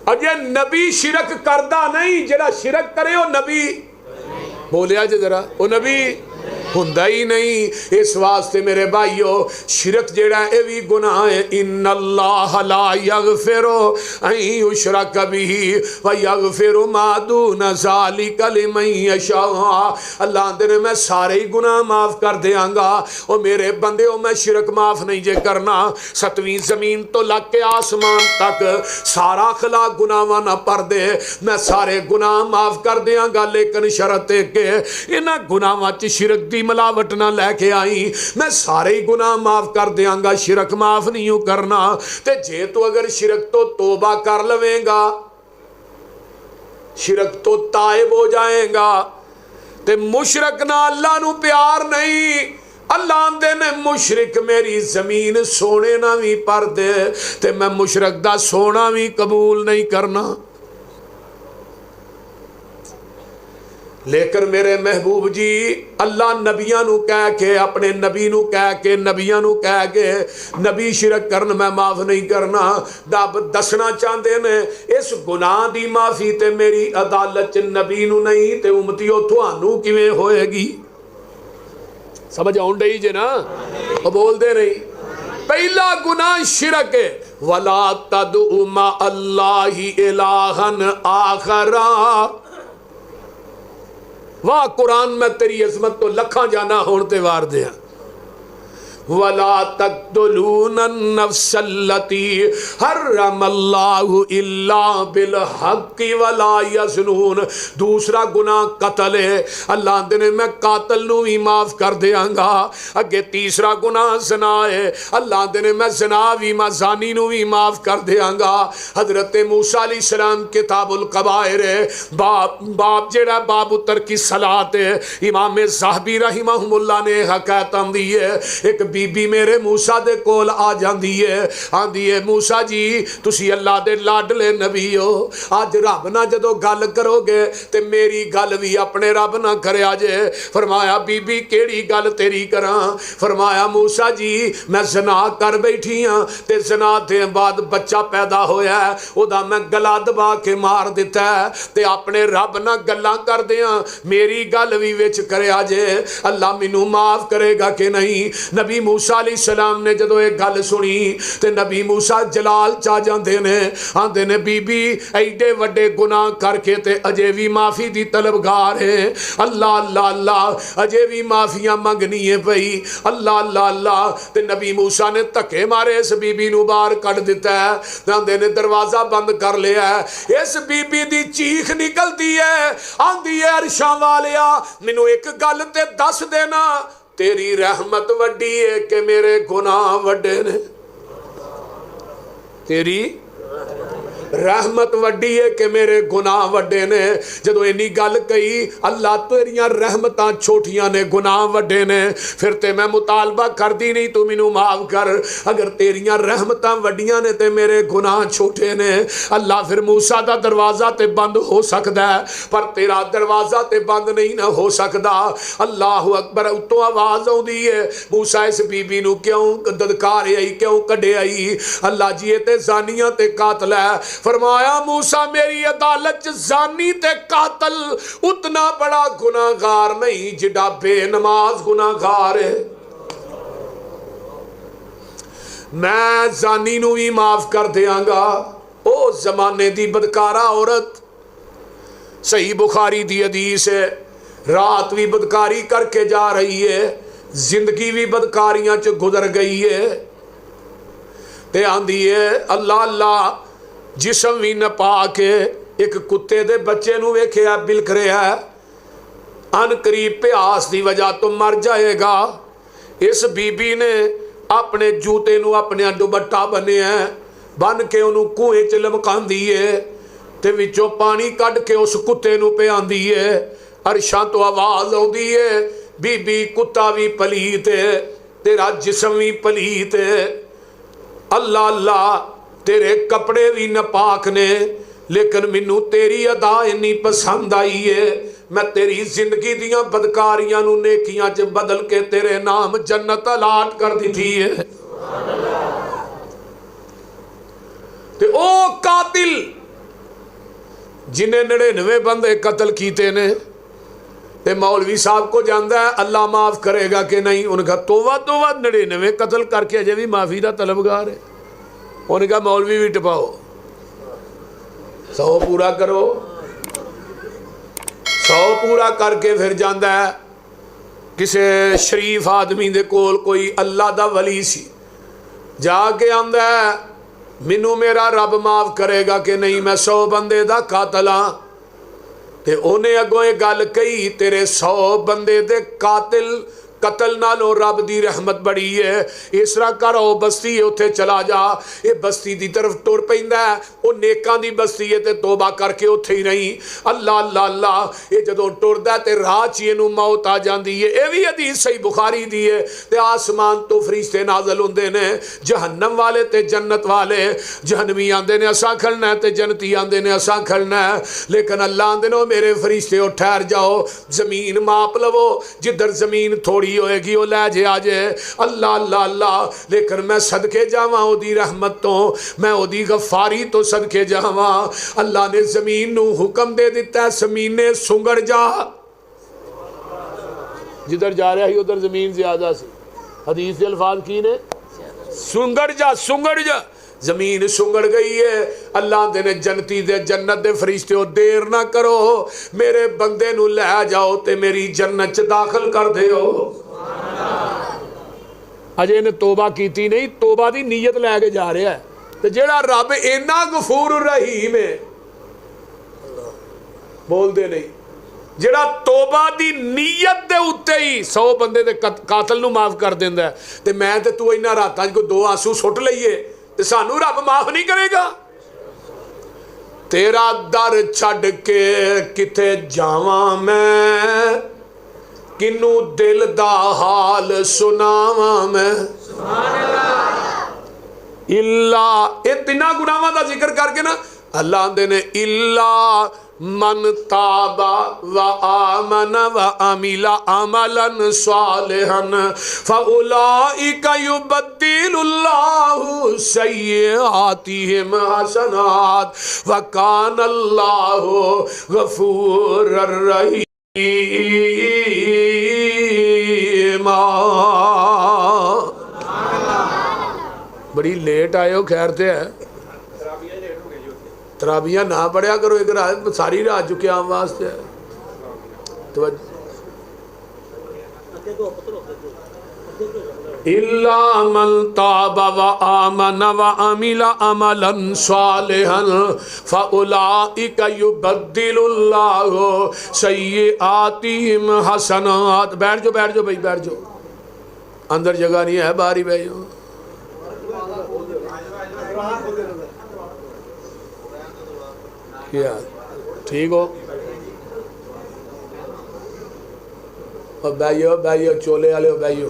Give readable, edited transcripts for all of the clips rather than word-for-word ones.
अजे नबी शिरक करदा नहीं, जेड़ा शिरक करे वो नबी बोलिया जे जरा, वो नबी हुंदा ही नहीं। इस वास्ते मेरे भाईओ शिरक जेड़ा ये भी गुनाह है। इन्नल्लाह ला यगफिरु अन युशरक बिही व यगफिरु मा दून ज़ालिका लिमन यशा। अल्लाह आंदे ने मैं सारे ही गुनाह माफ कर देंगा। ओ मेरे बंदे ओ मैं शिरक माफ नहीं जे करना। 7वीं जमीन तो लग के आसमान तक सारा खला गुनाहां ना पर दे, मैं सारे गुनाह माफ कर देंगा, लेकिन शर्त है कि इन्हां गुनाहां च शिरक दी मिलावट ना लैके आई। मैं सारे ही गुनाह माफ कर देंगा, शिरक माफ नहीं हूं करना। ते जे तू अगर शिरक तो तौबा कर लवेगा, शिरक तो ताइब हो जाएगा, ते मुशरक ना अल्लाह नू प्यार नहीं। अल्लाह आंदे ने मुशरिक मेरी जमीन सोने ना भी पर दे, ते मैं मुशरक दा सोना भी कबूल नहीं करना। लेकिन मेरे महबूब जी अल्लाह नबियां नू कह के, अपने नबी नू कह के, नबियां नू कह के नबी शिरक करन मैं माफ नहीं करना। दब दसना चाहते ने इस गुनाह दी माफी ते मेरी अदालत च नबी नू नहीं ते उम्मतियों तुहानू किवें होएगी? समझ आउण डई जे ना? वो बोलदे नहीं। पहला गुनाह शिरक है। वला तदउ मा अल्लाहि इलाहन आखरा। वाह कुरान में तेरी अजमत तो लखा जाना होने ते वार दे। वला तक़्तुलून नफ्सल्लती हर्रमल्लाहु इल्ला बिल हक़्क़ि वला यज़नून। दूसरा गुनाह कत्ल है। अल्लाह ने मैं कातल नू भी माफ कर देंगा। अगे तीसरा गुनाह ज़ना है। अल्लाह ने मैं ज़ना भी ज़ानी नू भी माफ कर देंगा। हज़रत मूसा अलैहिस्सलाम किताबुल कबाइर है, बाप जेड़ा बाब उतर की सलात है। इमाम ज़ाहबी रहमहुल्लाह ने हकायत दी है। एक बीबी मेरे मूसा दे कोल आ जाती है, आंदी है मूसा जी तुसी अल्लाह दे लाडले नबी हो, अज रब ना जदों गल करोगे ते मेरी गल भी अपने रब ना करया जे। फरमाया बीबी केड़ी गल तेरी करा? फरमाया मूसा जी मैं ज़ना कर बैठी हाँ ते ज़ना दे बाद बच्चा पैदा होया, ओदा मैं गला दबा के मार दिता ते अपने रब ना गल्लां करदियां मेरी गल भी विच करया जे। अल्लाह मैनू माफ करेगा कि नहीं? नबी मूसा अलैहिस्सलाम ने जदों ये गल सुनी ते नबी मूसा जलाल चा जांदे ने, आंदे ने बीबी एडे वड्डे गुनाह करके ते अजे भी माफी दी तलबगार है। अल्लाह अल्लाह अल्लाह अजे भी माफियां मंगनी है पई। अल्लाह अल्लाह अल्लाह। ते नबी मूसा ने धक्के मारे इस बीबी नू बाहर कढ़ दिता है, आंदे ने दरवाजा बंद कर लिया। इस बीबी दी चीख निकलती है, आंदी है अरशां वालिया मैनू एक गल ते दस देना, तेरी रहमत वड्डी है कि मेरे गुनाह वड्डे ने? तेरी रहमत वड्डी है कि मेरे गुनाह वड्डे ने? जदों इन्नी गल कही अल्लाह तेरियां रहमतां छोटियां ने गुनाह वड्डे ने, फिर ते मैं मुतालबा करदी नहीं तू मैनू माफ कर। अगर तेरियां रहमतां वड्डियां ने ते मेरे गुनाह छोटे ने। अल्लाह फिर मूसा दा दरवाजा ते बंद हो सकदा है पर तेरा दरवाजा ते बंद नहीं ना हो सकदा। अल्लाह अकबर। उत्तों आवाज आउंदी है मूसा इस बीबी नू क्यों ददकार आई, क्यों कढे आई? अल्लाह जी ये ते जानियां ते कातल है। फरमाया मूसा मेरी अदालत च जानी ते कातल उतना बड़ा गुनाहगार नहीं जिड़ा बेनमाज गुनाहगार है। मैं जानी नू भी माफ कर देंगा। ओ जमाने दी बदकारा औरत, सही बुखारी दी हदीस है, रात भी बदकारी करके जा रही है, जिंदगी भी बदकारियां च गुजर गई है ते आंदी है अल्लाह अल्लाह जिसम भी नपा के एक कुत्ते दे बच्चे नू वेखिया बिलख रहा है, अन करीब प्यास की वजह तो मर जाएगा। इस बीबी ने अपने जूते नू अपने दुपट्टा बनिया बन के उन्होंने कुएं च लमकांदी है ते विचों पानी कढ़ के उस कुत्ते नू पियांदी है। अरशां तो आवाज आउंदी है बीबी कुत्ता भी पलीत है, तेरा जिसम भी पलीत है। अल्लाह अल्लाह तेरे कपड़े भी नपाक ने, लेकिन मैनू तेरी अदा इन्नी पसंद आई है, मैं तेरी जिंदगी दियां बदकारियां नू नेकियां च बदल के तेरे नाम जन्नत अलाट कर दी है। ते ओ कातिल जिन्हें 99 बंदे कतल कीते ने ते मौलवी साहब को जानता है अल्लाह माफ़ करेगा कि नहीं। उनका तोबा तोबा 99 कतल करके अजय भी माफ़ी का तलबगार है। उनका मौलवी भी टपाओ, 100 पूरा करो। 100 पूरा करके फिर जाता है किसी शरीफ आदमी दे कोल, कोई अल्लाह दा वली सी, जाके आंदा है मैनू मेरा रब माफ़ करेगा कि नहीं, मैं 100 बंदे दा कातल हाँ। ते उन्हें अगों ये गल कही तेरे 100 बंदे दे कातिल कतल नालों रब दी रहमत बड़ी है। इस तरह कर ओ बस्ती है उत्थे चला जा। ये बस्ती दी तरफ तुर पैंदा है, वो नेकां दी बस्ती है ते तोबा करके उत्थे ही नहीं। अल्लाह अल्लाह अल्लाह ये जदों टुरदा ते राह च इहनूं मौत आ जांदी है। ये भी हदीस सही बुखारी दी है। ते आसमान तो फरिश्ते नाज़िल हुंदे ने, जहन्नम वाले ते जन्नत वाले। जहन्नमी आंदे ने असां खड़ना है ते जन्नती आंदे ने असां खड़ना है। लेकिन अल्लाह आंदे ने मेरे फरिश्ते ओ ठहर जाओ, जमीन माप लवो, जिधर जमीन थोड़ी होएगी वो लै जे आ जाए। अल्लाह अल्लाह अल्लाह। लेकिन मैं सदके जावां ओदी रहमत तो, मैं ओदी गफारी तो सदके जावां। अल्लाह ने जमीन नू हुक्म दे दिता, जमीने सुंगड़ जा। जिधर जा रहा ही उधर जमीन ज्यादा सी। हदीस के अल्फाज की ने, सुंगड़ जा सुंगड़ जा। जमीन सुंगड़ गई है। अल्लाह दे ने जन्नती दे जन्नत दे फरिश्ते हो देर ना करो, मेरे बंदे नू लै जाओ ते मेरी जन्नत च दाखिल कर दियो। अजे इन्हें तोबा कीती नहीं, तोबा दी नीयत लैके जा रहा है। ते जेड़ा रब इन्ना गफूर रहीम है, बोलते नहीं, जेड़ा तोबा दी नीयत दे उत्ते ही 100 बंदे दे कातल नू माफ कर देंदा है। ते मैं ते तू इन्हां रातां च कोई 2 आंसू सुट लईए ते सानू रब माफ नहीं करेगा। तेरा दर छड़ के किथे जावां मैं, किनू दिल दा हाल सुनावां मैं। इल्ला, ये 3 गुनाहां दा जिक्र करके ना अल्लाह आंदे ने इल्ला मन ताबा व आमन व अमिला अमलन सालिहन फउलाइका युबद्दिलुल्लाहु सय्यिआतिहिम हसनात व कानल्लाहु गफूरर रहीम। बड़ी लेट आए हो, खैर ते है। तराबियां ना पढ़िया करो, एक रात सारी रात चुके आम वास्ते। इल्ला मन ताबा व आमन व अमिला अमलन सालिहन फउलाइका युबद्दिलुल्लाहु सय्यिआतिहिम हसनात। बैठ जाओ भाई, बैठ जाओ, अंदर जगह नहीं है, बाहर ही बैठ जाओ। क्या ठीक हो? और बैयो बैयो, चोले वाले हो बैयो।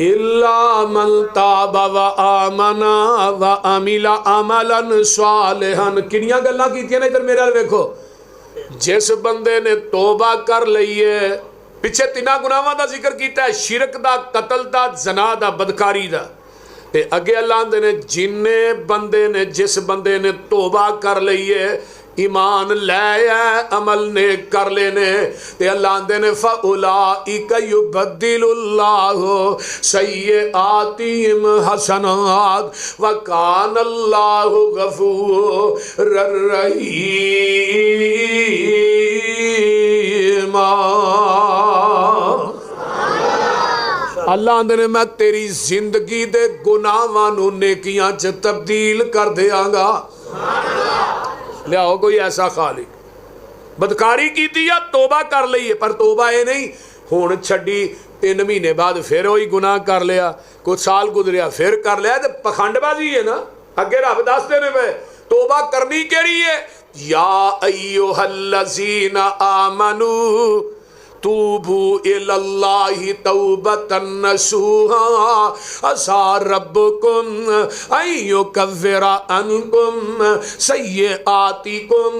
इल्ला मन ताबा व आमना व अमिला अमलन सालिहन। किनियां गल्लां कीतियां ने, इधर मेरे वाल वेखो। जिस बंदे ने तोबा कर लई है, पिछे 3 गुनाहां दा जिक्र किया है, शिरक दा, कतल दा, जना दा, बदकारी दा। ते अगे अल्लाह आंदे ने जिन्ने बंदे ने, जिस बंदे ने तोबा कर लई है, ईमान लाया, अमल ने कर लेने, ते अल्लाह आंदे ने फउलाइका युबद्दिलुल्लाहु सय्यिआतिहिम हसनात व कानल्लाहु गफूरर रहीम। अल्लाह आंदे ने मैं तेरी जिंदगी दे गुनाहां नू नेकियां च तब्दील कर देंगा। लियाओ कोई ऐसा खालिक। बदकारी की या तोबा कर ली है, पर तोबा ये नहीं हुण छड्डी 3 महीने बाद फिर वही गुनाह कर लिया, कुछ साल गुजरिया फिर कर लिया, तो पखंडबाजी है ना। अगे रब दसदे ने पे तोबा करनी केड़ी है। या अय्युहल्लज़ीना आमनू तूबू इलल्लाहि तौबतन नसूहा असा रब्बुकुम अय्युकव्विरा अनकुम सय्यिआतिकुम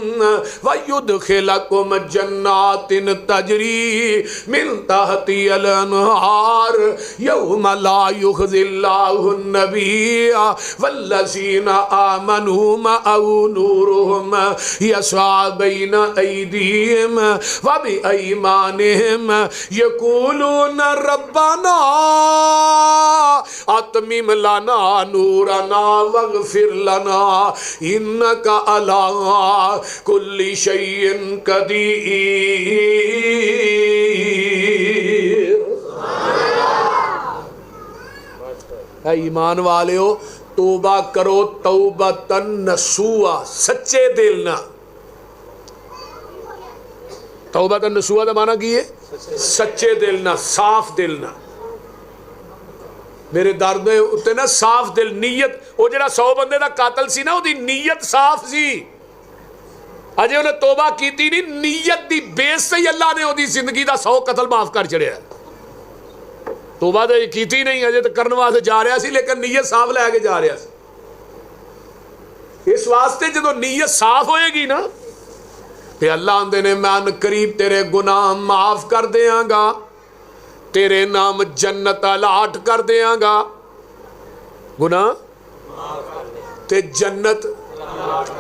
व युदखिलकुम जन्नातिन तजरी मिन तहतिल अनहार यौम ला युखज़िल्लाहु नबिय्या वल्लज़ीना आमनू मअहु नूरुहुम यस्आ बैना अयदीहिम व बिअयमानिहिम यक़ूलून रब्बना अतमिम लना नूरना वग़फ़िर लना इन्नका अला कुल्लि शैइन क़दीर। ईमान वालियो, तौबा करो तौबतन नसूहा, सच्चे दिल ना। तौबतन नसूहा का माना की है? सच्चे दिल ना, साफ दिल ना। मेरे दर दे उत्ते ना साफ दिल, नीयत। वो जिहड़ा 100 बंदे का कातल सी ना, उसकी नीयत साफ सी। अजे उन्हें तौबा की नहीं, नीयत की बेस से ही अल्लाह ने उसकी जिंदगी का 100 कतल माफ कर छड़िया। तौबा तो की नहीं, अजे तो करने वास्ते जा रहा सी, लेकिन नीयत साफ लैके जा रहा सी। इस वास्ते जो नीयत साफ होएगी ना, तो अल्लाह आंदे ने मैं करीब तेरे गुनाह माफ कर देंगा, तेरे नाम जन्नत अलाट कर देंगा। गुनाह ते जन्नत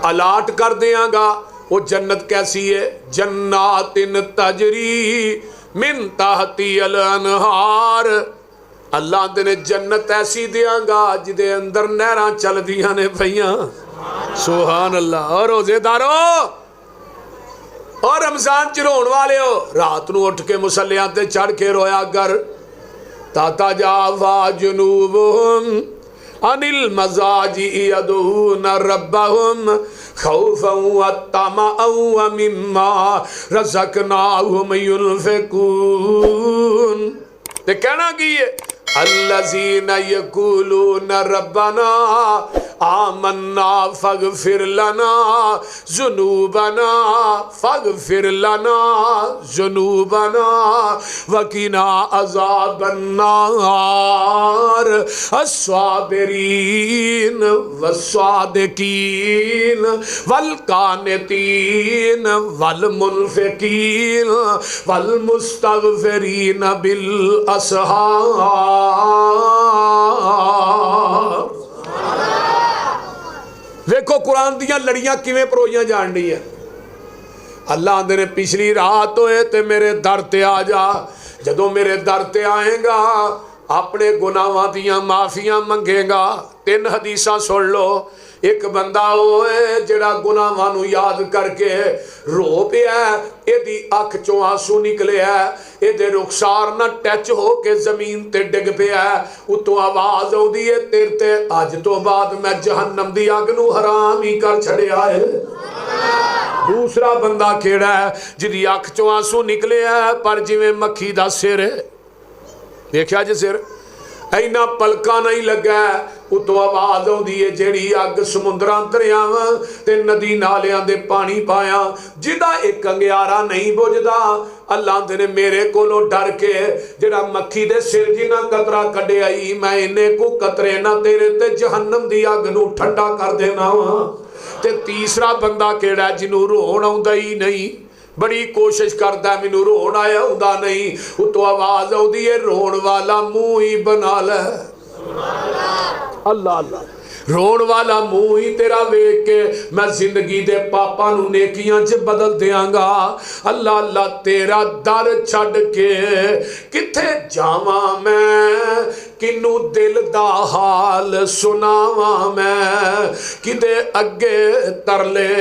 अलाट कर देंगा। वो जन्नत कैसी है? जन्नातिन तजरी मिन तहतिल अनहार। अल्लाह आंदे ने जन्नत ऐसी देंगा जिदे अंदर नहरां चलदियां ने पईयां। सुभान अल्लाह। और रोजेदारो और रमजान च रोण वाले हो, रात नूं उठ के मुसल्लियां ते चढ़ के रोया कर। ताता जावा जुनूबुहुम अनिल मजाजी यदून रब्बहुम खौफन व तमअन व मिम्मा रज़क़नाहुम युनफ़िकून। ते कहना की है? अल्लज़ीना यक़ूलून रब्बना आमन्ना फ़ग़फ़िर लना ज़ुनूबना फ़ग़फ़िर लना ज़ुनूबना वक़िना अज़ाबन्नार अस्साबिरीन वस्सादिकीन वल्कानितीन वल्मुनफ़िकीन वल्मुस्तग़फ़िरीन बिल असहार। देखो कुरान दियां लड़ियां किवें परोईयां जान दी है। अल्लाह आंदे ने पिछली रात होए ते मेरे दर ते आ जा। जदों मेरे दर ते आएगा अपने गुनाहां दियां माफियां मंगेगा। 3 हदीसां सुन लो। एक बंदा होए जिहड़ा गुनाहां नूं याद करके रो पिया, इहदी अख चों आंसू निकले है, इहदे रुखसार ना टच हो के जमीन ते डिग पिया। उतों आवाज आउंदी है, तेरे ते अज तो बाद मैं जहन्नम दी अग नूं हराम ही कर छड़िया है। दूसरा बंदा केड़ा है जिहदी अख चों आंसू निकले है पर जिवें मक्खी दा सिर है। देखिया जे सिर इन्ना पलका नहीं लगा। उतों आवाज आउंदी है, जेड़ी अग समुद्रां दरियावां ते नदी नालियां दे पानी पाया जिहदा एक अंगियारा नहीं बुझदा। अल्लाह दे ने मेरे कोलों डर के जेड़ा मक्खी दे सिर जिना कतरा कढे आई, मैं इन्ने को कतरे ना तेरे ते जहन्नम दी अग नूं ठंडा कर देना वा। ते तीसरा बंदा केड़ा जिन्हों रोण आउंदा ही नहीं, बड़ी कोशिश करता है मैनू रोण आया आउंदा नहीं। उतों आवाज आउंदी है, रोण वाला मुंह ही बना ले। अल्लाह अल्लाह। रोण वाला मुंह ही तेरा वेख के मैं जिंदगी दे पापां नूं नेकियां च बदल देंगा। अल्लाह अल्लाह। तेरा दर छड़ के किथे जावां मैं, किनू दिल दा हाल सुनावां मैं, किदे अगे तरले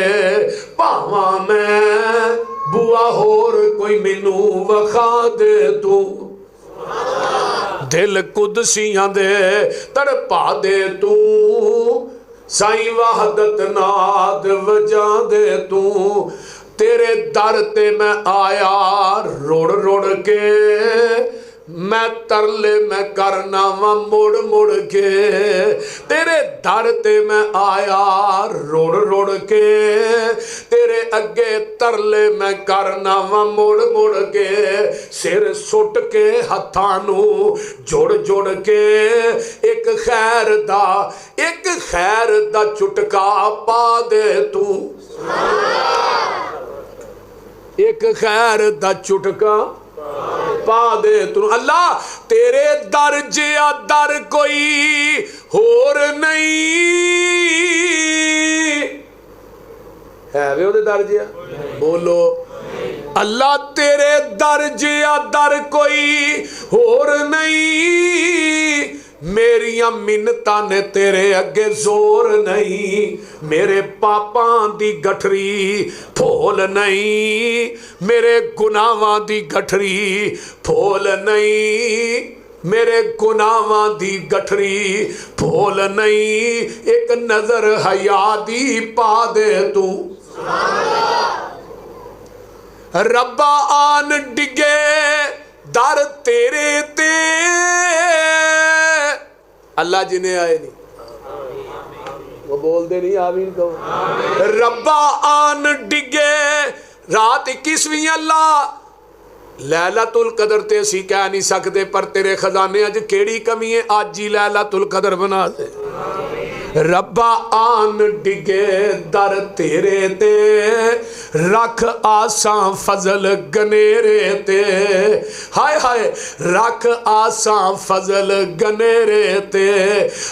पावां मैं, बुआ होर कोई मैनू वखा दे तू। दिल कुदसियां दे तड़पा दे तू, साईं वहदत नाद वजा दे तू। तेरे दर ते मैं आया रोड़ रोड़ के, मैं तरले मैं करना वा मुड़ मुड़ के, तेरे दर ते मैं आया रुड़ रुड़ के, तेरे अगे तरले मैं करना वा मुड़ मुड़ के, सिर सुट के हत्थां नू जुड़ जुड़ के, एक खैर दा चुटका पा दे तू, एक खैर दा चुटका पा दे तू। अल्लाह तेरे दर जिया दर कोई होर नहीं है वे ओदे दर जिया, बोलो अल्लाह तेरे दर जिया दर कोई होर नहीं, मेरिया मिन्नतां ने तेरे अगे जोर नहीं, मेरे पापां दी गठरी फोल नहीं, मेरे गुनाहां दी गठरी फोल नहीं, मेरे गुनाहां दी गठरी फोल नहीं, एक नजर हया दी पा दे तू। रब्बा आन डिगे दर तेरे ते, अल्लाह जिन्हें आए नहीं वो बोलते नहीं आमीन कहो। रब्बा आन डिगे रात 21वीं, अल्लाह लैलातुल कदर ते असी कह नहीं सकते, पर तेरे खजाने अज केड़ी कमी है, अज ही लैलातुल कदर बना दे। रब्बा आन डिगे दर तेरे ते, रख आसां फजल गनेरे ते, हाय हाय रख आसां फजल गनेरे ते।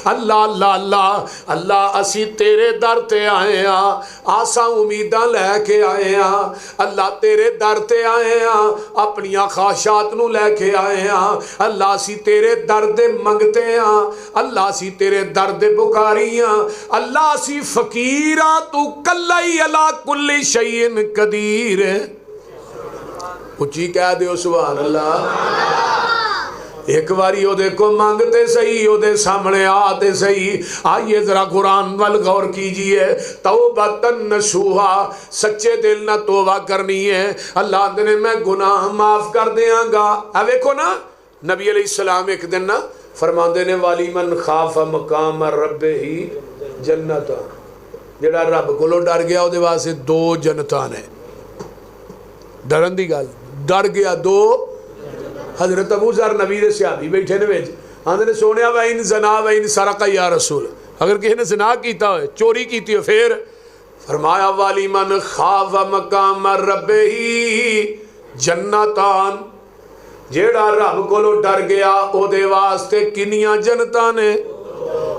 अल्लाह अल्लाह अल्लाह असी तेरे दर ते आए हाँ, आसां उम्मीदां लैके आए हाँ, अल्लाह तेरे दर ते आए हाँ, अपनियां ख्वाहिशात नूं लैके आए हाँ, अल्लाह असी तेरे दर दे मंगते हाँ, अल्लाह असी तेरे दर दे बुकारी, अल्लाह असी फकीरा तू कल्ला ही अला कुल्ली शैइन कदीर, उच्ची कह दो सुभान अल्लाह। एक बारी ओदे को मंगते सही, ओदे सामने आते सही। आइए जरा कुरान वाल गौर कीजिए, तौबतन नसूहा, सच्चे दिल ना तौबा करनी है, अल्लाह ने मैं गुनाह माफ कर देंगा। अब देखो ना नबी अलैहिस्सलाम एक दिन ना फरमाते ने वाली मन खाफा मकाम रब्बे ही जन्नत, जेड़ा रब कोलों डर गया उहदे वास्ते दो जन्नतां ने। डरन दी गल, डर गया दो। हजरत अबू ज़र नबी दे सहाबी बैठे ने विच, आंदे ने सोनिया वा इन जना वा इन सरका या रसूल, अगर किसी ने ज़ना कीता होए, चोरी कीती हो, फिर फरमाया वाली मन खाफा मकाम रब्बे ही जन्नतान, जेड़ा रब कोलों डर गया ओदे वास्ते किनियां जनता ने,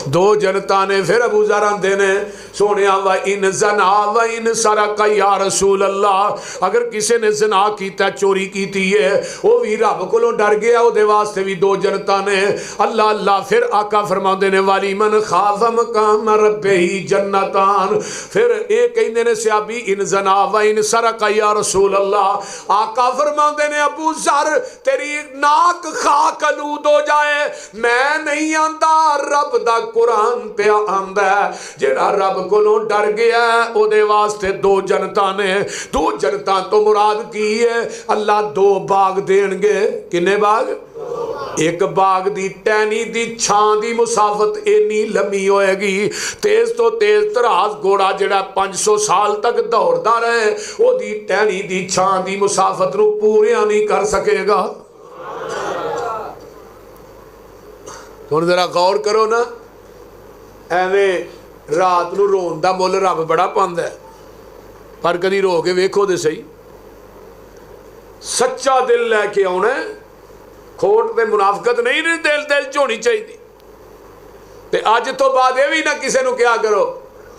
दो जनता ने। फिर अबू ज़र आंदे ने सोने व इन जना व इन सरका या रसूल अल्लाह, अगर किसी ने जना किया, चोरी की है, वो भी रब कोलों डर गया, वो वास्ते भी दो जनता ने। अल्लाह अल्लाह। फिर आका फरमाते ने वाली मन खाफ मकाम रब्बे ही जन्नतान। फिर ये कहते ने सहाबी इन जना व इन सरका या रसूल अल्लाह। आका फरमाते ने अबू ज़र तेरी नाक खाक आलूद हो जाए, मैं नहीं आंदा, रब दा कुरान पे आंदा जेड़ा रब कोलों डर गया ओदे वास्ते दो जनता ने। दो जनता तो मुराद की है, अल्लाह दो बाग देंगे। किन्ने बाग? एक बाग दी टहनी दी छां दी मुसाफत इन्नी लम्मी होएगी, तेज तो तेज तराज घोड़ा जेड़ा 500 साल तक दौड़दा रहे ओदी टहनी दी छां दी मुसाफत नूं पूरिया नहीं कर सकेगा। हुण जरा गौर करो ना, एवें रात नूं रोन दा मुल रब बड़ा पांदा है, पर कदी रो के वेखो तो सही। सच्चा दिल लैके आना, खोट ते मुनाफकत नहीं दिल दिल च होनी चाहिए। ते अज तो बाद ये भी ना किसी को क्या करो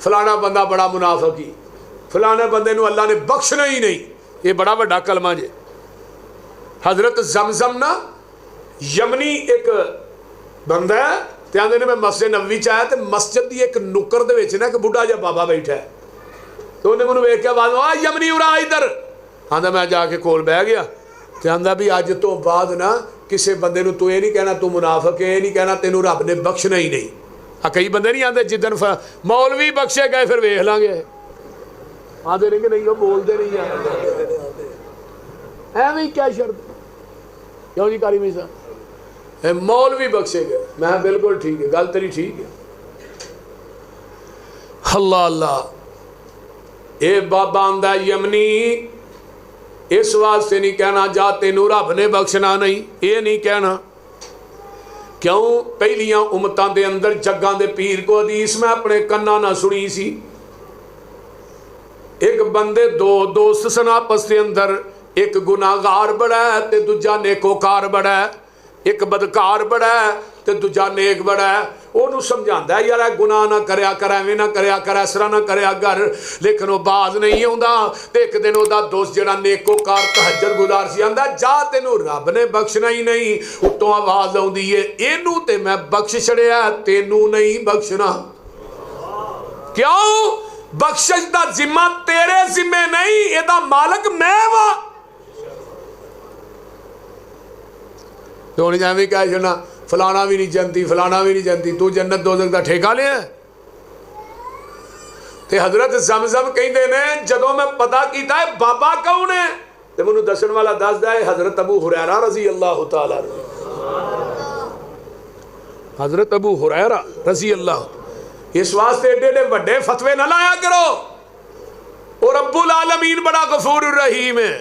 फलाना बंदा बड़ा मुनाफक ही, फलाने बंदे नूं अल्लाह ने बख्शना ही नहीं। ये बड़ा वड्डा कलमा जे। हजरत जमजम ना यमनी एक बंदा है, ते आंदे ने मैं मस्जिद नबवी च आया, तो मस्जिद की एक नुक्कर दे विच ना एक बुढ़ा जिहा बाबा बैठा है, तो उन्हें मैनूं वेख के आवाज़ आ यमनी उरा इधर। आंदा मैं जाके कोल बह गया, तो आंदा भी अज तो बाद ना किसी बंदे नूं तू ये नहीं कहना तू मुनाफक है, ये नहीं कहना तेनू रब ने बख्शना ही नहीं। आ कई बंदे नहीं आते जिदन मौलवी बख्शे गए फिर वेख लांगे, आते नहीं कि नहीं वो बोलते नहीं है। एवं क्या शर्त क्यों जी कारी मीसा मौलवी बख्शे गए। मैं बिल्कुल ठीक है, गल तेरी ठीक है। अल्लाह अल्लाह। ये बाबा आंदा यमनी इस वास्ते नहीं कहना जा तेनू रब ने बख्शना नहीं, ये नहीं कहना। क्यों? पहलियां उम्मतां दे अंदर जग्गां दे पीर को हदीस मैं अपने कन्ना ना सुनी सी। एक बंदे दो दोस्त सन आपस के अंदर, एक गुनाहगार बड़ा है ते दूजा नेकोकार बड़ा है, एक बदकार बड़ा है ते दूजा नेक बड़ा है। ਉਹਨੂੰ ਸਮਝਾਉਂਦਾ ਯਾਰ ਇਹ ਗੁਨਾਹ ਨਾ ਕਰਿਆ ਕਰ, ਐਵੇਂ ਨਾ ਕਰਿਆ ਕਰ, ਇਸ ਤਰ੍ਹਾਂ ਨਾ ਕਰਿਆ ਕਰ, ਲੇਕਿਨ ਉਹ ਬਾਜ਼ ਨਹੀਂ ਆਉਂਦਾ। ਤੇ ਇੱਕ ਦਿਨ ਉਹਦਾ ਦੋਸਤ ਜਿਹੜਾ ਨੇਕੋਕਾਰ ਤਹੱਜਦ ਗੁਜ਼ਾਰ ਸੀ ਆਂਦਾ ਜਾ ਤੈਨੂੰ ਰੱਬ ਨੇ ਬਖਸ਼ਣਾ ਹੀ ਨਹੀਂ। ਉੱਤੋਂ ਆਵਾਜ਼ ਆਉਂਦੀ ਏ ਇਹਨੂੰ ਤੇ ਮੈਂ ਬਖਸ਼ ਛੜਿਆ, ਤੈਨੂੰ ਨਹੀਂ ਬਖਸ਼ਣਾ। ਕਿਉਂ? ਬਖਸ਼ਿਸ਼ ਦਾ ਜ਼ਿੰਮਾ ਤੇਰੇ ਜ਼ਿੰਮੇ ਨਹੀਂ, ਇਹਦਾ ਮਾਲਕ ਮੈਂ ਵਾ। ਤੇ ਹੁਣ ਐਵੇਂ ਕਹਿ ਛੱਡਣਾ फलाना भी नहीं जानती, फलाना भी नहीं जानती, तू जन्नत दोज़ख दा ठेका लिया। ते हजरत ज़मज़म कहते ने जदों मैं पता किया है बाबा कौन है तो मैनू दसन वाला दसदा है हजरत अबू हुरैरा रज़ी अल्लाह तआला। हजरत अबू हुरैरा रज़ी अल्लाह। इस वास्ते एडे एडे वड्डे फतवे ना लाया करो। और रब्बुल आलमीन बड़ा गफूर रहीम है।